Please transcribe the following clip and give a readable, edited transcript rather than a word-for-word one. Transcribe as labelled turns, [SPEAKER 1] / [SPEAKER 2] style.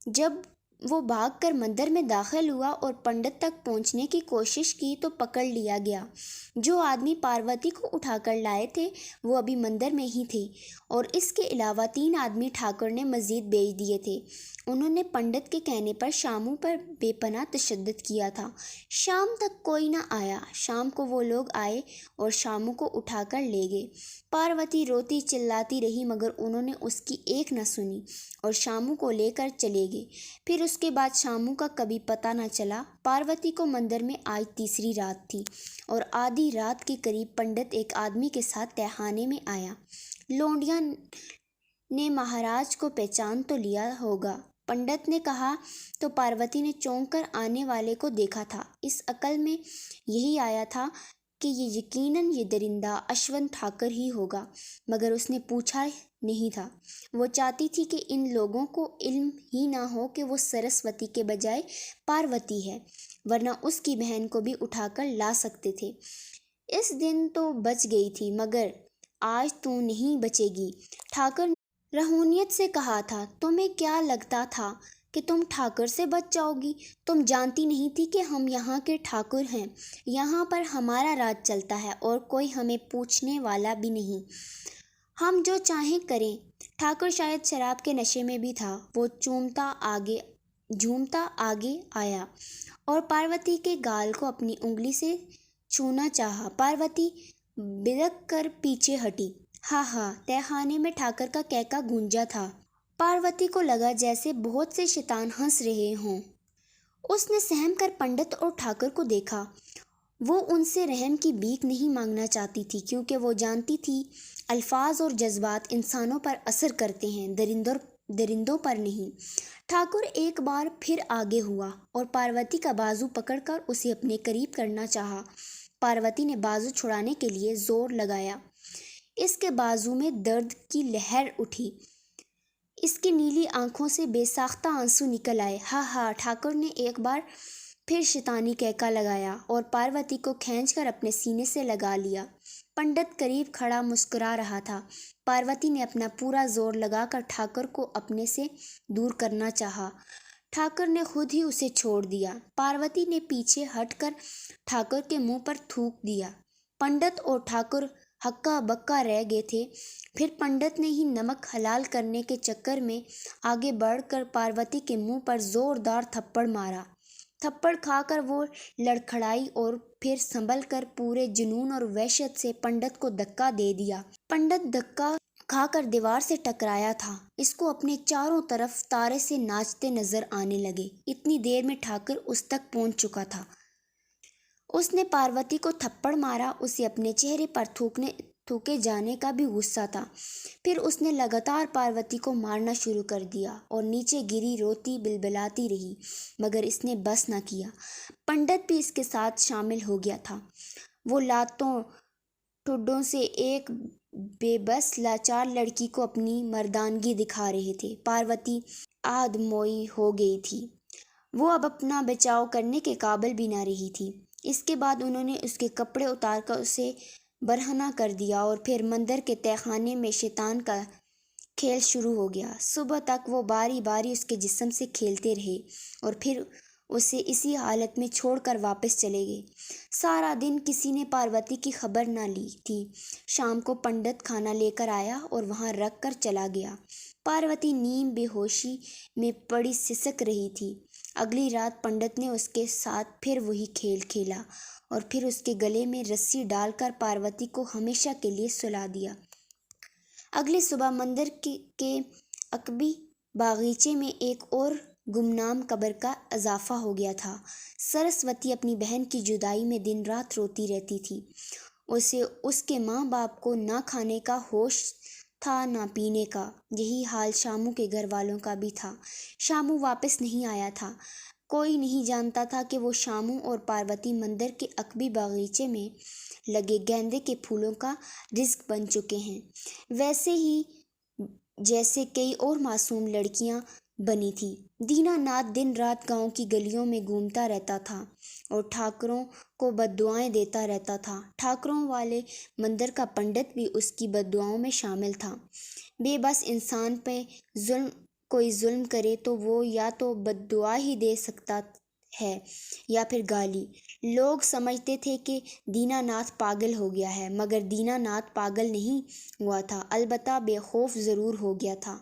[SPEAKER 1] جب وہ بھاگ کر مندر میں داخل ہوا اور پنڈت تک پہنچنے کی کوشش کی تو پکڑ لیا گیا۔ جو آدمی پاروتی کو اٹھا کر لائے تھے وہ ابھی مندر میں ہی تھے، اور اس کے علاوہ 3 آدمی ٹھاکر نے مزید بھیج دیے تھے۔ انہوں نے پنڈت کے کہنے پر شامو پر بے پناہ تشدد کیا تھا۔ شام تک کوئی نہ آیا۔ شام کو وہ لوگ آئے اور شامو کو اٹھا کر لے گئے۔ پاروتی روتی چلاتی رہی مگر انہوں نے اس کی ایک نہ سنی اور شامو کو لے کر چلے گئے۔ پھر اس کے بعد شامو کا کبھی پتہ نہ چلا۔ پاروتی کو مندر میں آج تیسری رات تھی اور آدھی رات کے قریب پنڈت ایک آدمی کے ساتھ تہخانے میں آیا۔ لونڈیاں نے مہاراج کو پہچان تو لیا ہوگا، پنڈت نے کہا تو پاروتی نے چونک کر آنے والے کو دیکھا تھا۔ اس عقل میں یہی آیا تھا کہ یقیناً یہ درندہ اشونت ٹھاکر ہی ہوگا، مگر اس نے پوچھا نہیں تھا۔ وہ چاہتی تھی کہ ان لوگوں کو علم ہی نہ ہو کہ وہ سرسوتی کے بجائے پاروتی ہے، ورنہ اس کی بہن کو بھی اٹھا کر لا سکتے تھے۔ اس دن تو بچ گئی تھی مگر آج تو نہیں بچے گی، ٹھاکر نے رہونیت سے کہا تھا۔ تمہیں کیا لگتا تھا کہ تم ٹھاکر سے بچ جاؤ گی؟ تم جانتی نہیں تھی کہ ہم یہاں کے ٹھاکر ہیں، یہاں پر ہمارا راج چلتا ہے اور کوئی ہمیں پوچھنے والا بھی نہیں، ہم جو چاہیں کریں۔ ٹھاکر شاید شراب کے نشے میں بھی تھا۔ وہ جھومتا آگے آیا اور پاروتی کے گال کو اپنی انگلی سے چھونا چاہا۔ پاروتی بدک کر پیچھے ہٹی۔ ہاں ہاں، تہخانے میں ٹھاکر کا کہکا گونجا تھا۔ پاروتی کو لگا جیسے بہت سے شیطان ہنس رہے ہوں۔ اس نے سہم کر پنڈت اور ٹھاکر کو دیکھا۔ وہ ان سے رحم کی بھیک نہیں مانگنا چاہتی تھی کیونکہ وہ جانتی تھی الفاظ اور جذبات انسانوں پر اثر کرتے ہیں، درندوں پر نہیں۔ ٹھاکر ایک بار پھر آگے ہوا اور پاروتی کا بازو پکڑ کر اسے اپنے قریب کرنا چاہا۔ پاروتی نے بازو چھڑانے کے لیے زور لگایا۔ اس کے بازو میں درد کی لہر اٹھی۔ اس کی نیلی آنکھوں سے بے ساختہ آنسو نکل آئے۔ ہاں ہاں، ٹھاکر نے ایک بار پھر شیطانی کہکا لگایا اور پاروتی کو کھینچ کر اپنے سینے سے لگا لیا۔ پنڈت قریب کھڑا مسکرا رہا تھا۔ پاروتی نے اپنا پورا زور لگا کر ٹھاکر کو اپنے سے دور کرنا چاہا۔ ٹھاکر نے خود ہی اسے چھوڑ دیا۔ پاروتی نے پیچھے ہٹ کر ٹھاکر کے منہ پر تھوک دیا۔ پنڈت اور ٹھاکر ہکا بکا رہ گئے تھے۔ پھر پنڈت نے ہی نمک حلال کرنے کے چکر میں آگے بڑھ کر پاروتی کے منہ پر زوردار تھپڑ مارا۔ تھپڑ کھا کر وہ لڑکھڑائی اور پھر سنبھل کر پورے جنون اور وحشت سے پنڈت کو دھکا دے دیا۔ پنڈت دھکا کھا کر دیوار سے ٹکرایا تھا۔ اس کو اپنے چاروں طرف تارے سے ناچتے نظر آنے لگے۔ اتنی دیر میں ٹھاکر اس تک پہنچ چکا تھا۔ اس نے پاروتی کو تھپڑ مارا۔ اسے اپنے چہرے پر تھوکے جانے کا بھی غصہ تھا۔ پھر اس نے لگاتار پاروتی کو مارنا شروع کر دیا اور نیچے گری روتی بلبلاتی رہی مگر اس نے بس نہ کیا۔ پنڈت بھی اس کے ساتھ شامل ہو گیا تھا۔ وہ لاتوں ٹھوڈوں سے ایک بے بس لاچار لڑکی کو اپنی مردانگی دکھا رہے تھے۔ پاروتی آدموئی ہو گئی تھی۔ وہ اب اپنا بچاؤ کرنے کے قابل بھی نہ رہی تھی۔ اس کے بعد انہوں نے اس کے کپڑے اتار کر اسے برہنہ کر دیا اور پھر مندر کے تہخانے میں شیطان کا کھیل شروع ہو گیا۔ صبح تک وہ باری باری اس کے جسم سے کھیلتے رہے اور پھر اسے اسی حالت میں چھوڑ کر واپس چلے گئے۔ سارا دن کسی نے پاروتی کی خبر نہ لی تھی۔ شام کو پنڈت کھانا لے کر آیا اور وہاں رکھ کر چلا گیا۔ پاروتی نیم بے ہوشی میں پڑی سسک رہی تھی۔ اگلی رات پنڈت نے اس کے ساتھ پھر وہی کھیل کھیلا اور پھر اس کے گلے میں رسی ڈال کر پاروتی کو ہمیشہ کے لیے سلا دیا۔ اگلی صبح مندر کے عقبی باغیچے میں ایک اور گمنام قبر کا اضافہ ہو گیا تھا۔ سرسوتی اپنی بہن کی جدائی میں دن رات روتی رہتی تھی۔ اسے اس کے ماں باپ کو نہ کھانے کا ہوش تھا نہ پینے کا۔ یہی حال شامو کے گھر والوں کا بھی تھا۔ شامو واپس نہیں آیا تھا۔ کوئی نہیں جانتا تھا کہ وہ شامو اور پاروتی مندر کے عقبی باغیچے میں لگے گیندے کے پھولوں کا رزق بن چکے ہیں، ویسے ہی جیسے کئی اور معصوم لڑکیاں بنی تھیں۔ دینا ناتھ دن رات گاؤں کی گلیوں میں گھومتا رہتا تھا اور ٹھاکروں کو بددعائیں دیتا رہتا تھا۔ ٹھاکروں والے مندر کا پنڈت بھی اس کی بددعاؤں میں شامل تھا۔ بے بس انسان پہ ظلم کوئی ظلم کرے تو وہ یا تو بد دعا ہی دے سکتا ہے یا پھر گالی۔ لوگ سمجھتے تھے کہ دینا ناتھ پاگل ہو گیا ہے، مگر دینا ناتھ پاگل نہیں ہوا تھا، البتہ بے خوف ضرور ہو گیا تھا۔